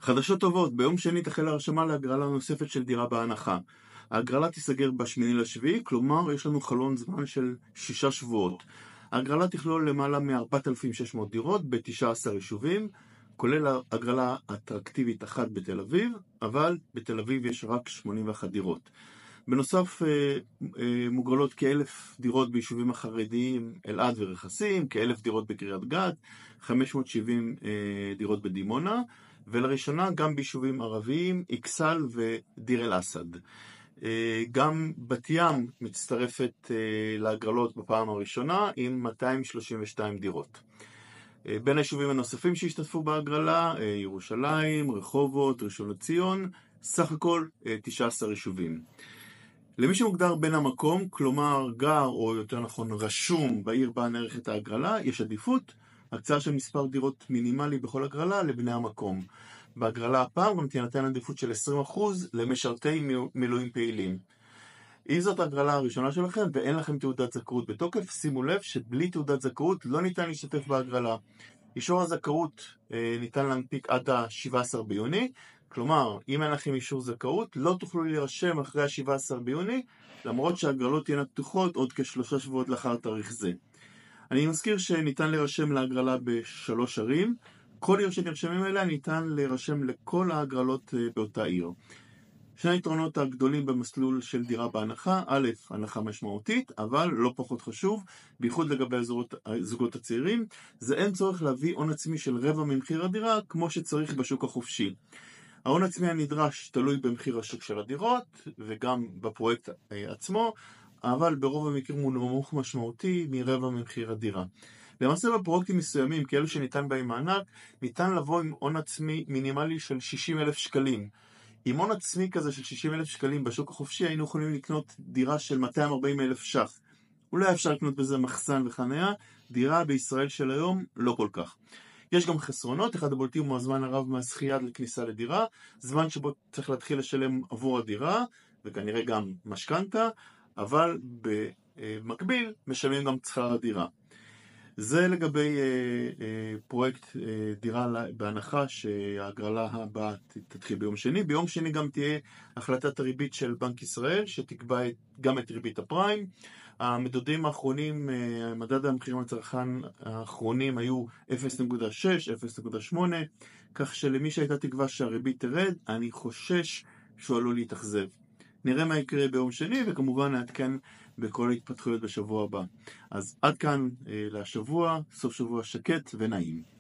חדשות טובות, ביום שני תחל הרשמה להגרלה נוספת של דירה בהנחה. ההגרלה תיסגר ב8/7, כלומר יש לנו חלון זמן של 6 שבועות. ההגרלה תכלול למעלה מ-4,600 דירות ב-19 יישובים, כולל הגרלה אטרקטיבית אחת בתל אביב, אבל בתל אביב יש רק 81 דירות. בנוסף, מוגרלות כ1,000 דירות ביישובים החרדיים אלעד ורכסים, כ1,000 דירות בקריית גת, 570 דירות בדימונה, ולראשונה גם ביישובים ערביים, אכסאל ודיר אל אסד. גם בת ים מצטרפת להגרלות בפעם הראשונה עם 232 דירות. בין היישובים הנוספים שהשתתפו בהגרלה, ירושלים, רחובות, ראשון לציון, סך הכל 19 יישובים. למי שמוגדר בין המקום, כלומר גר או יותר נכון רשום בעיר בה נערכת ההגרלה, יש עדיפות, הקצאה של מספר דירות מינימלי בכל הגרלה לבני המקום. בהגרלה הפעם גם תינתן עדיפות של 20% למשרתי מילואים פעילים. אם זאת ההגרלה הראשונה שלכם ואין לכם תעודת זכאות בתוקף, שימו לב שבלי תעודת זכאות לא ניתן להשתתף בהגרלה. אישור הזכאות ניתן להנפיק עד ה-17 ביוני, כלומר, אם אין לכם אישור זכאות, לא תוכלו להירשם אחרי ה-17 ביוני, למרות שההגרלות תהיינה פתוחות עוד כ3 שבועות לאחר תאריך זה. אני מזכיר שניתן להירשם להגרלה ב3 ערים, כל עיר שנרשמים אליה ניתן להירשם לכל ההגרלות באותה עיר. שני היתרונות הגדולים במסלול של דירה בהנחה: א', הנחה משמעותית, אבל לא פחות חשוב, בייחוד לגבי הזוגות הצעירים, זה אין צורך להביא הון עצמי של רבע ממחיר הדירה כמו שצריך בשוק החופשי. ההון עצמי הנדרש תלוי במחיר השוק של הדירות וגם בפרויקט עצמו, אבל ברוב המקרים הוא נמוך משמעותי מרבע ממחיר הדירה. למעשה בפרויקטים מסוימים, כאלו שניתן בהם מענק, ניתן לבוא עם הון עצמי מינימלי של 60,000 שקלים. עם הון עצמי כזה של 60,000 שקלים בשוק החופשי היינו יכולים לקנות דירה של 240,000 ש"ח. אולי אפשר לקנות בזה מחסן וחניה, דירה בישראל של היום לא כל כך. יש גם חסרונות, אחד הבולטים הוא הזמן הרב מהזכייה לכניסה לדירה, זמן שבו צריך להתחיל לשלם עבור הדירה, וכנראה גם משכנתה, אבל במקביל משלמים גם שכר הדירה. זה לגבי פרויקט דירה בהנחה שההגרלה הבאה תתחיל ביום שני. ביום שני גם תהיה החלטת הריבית של בנק ישראל שתקבע גם את ריבית הפריים. המדדים האחרונים, מדד המחירים לצרכן האחרונים היו 0.6, 0.8, כך שלמי שהייתה תקווה שהריבית תרד, אני חושש שהוא עלול להתאכזב. נראה מה יקרה ביום שני, וכמובן נעדכן בכל ההתפתחויות בשבוע הבא. אז עד כאן לשבוע, סוף שבוע שקט ונעים.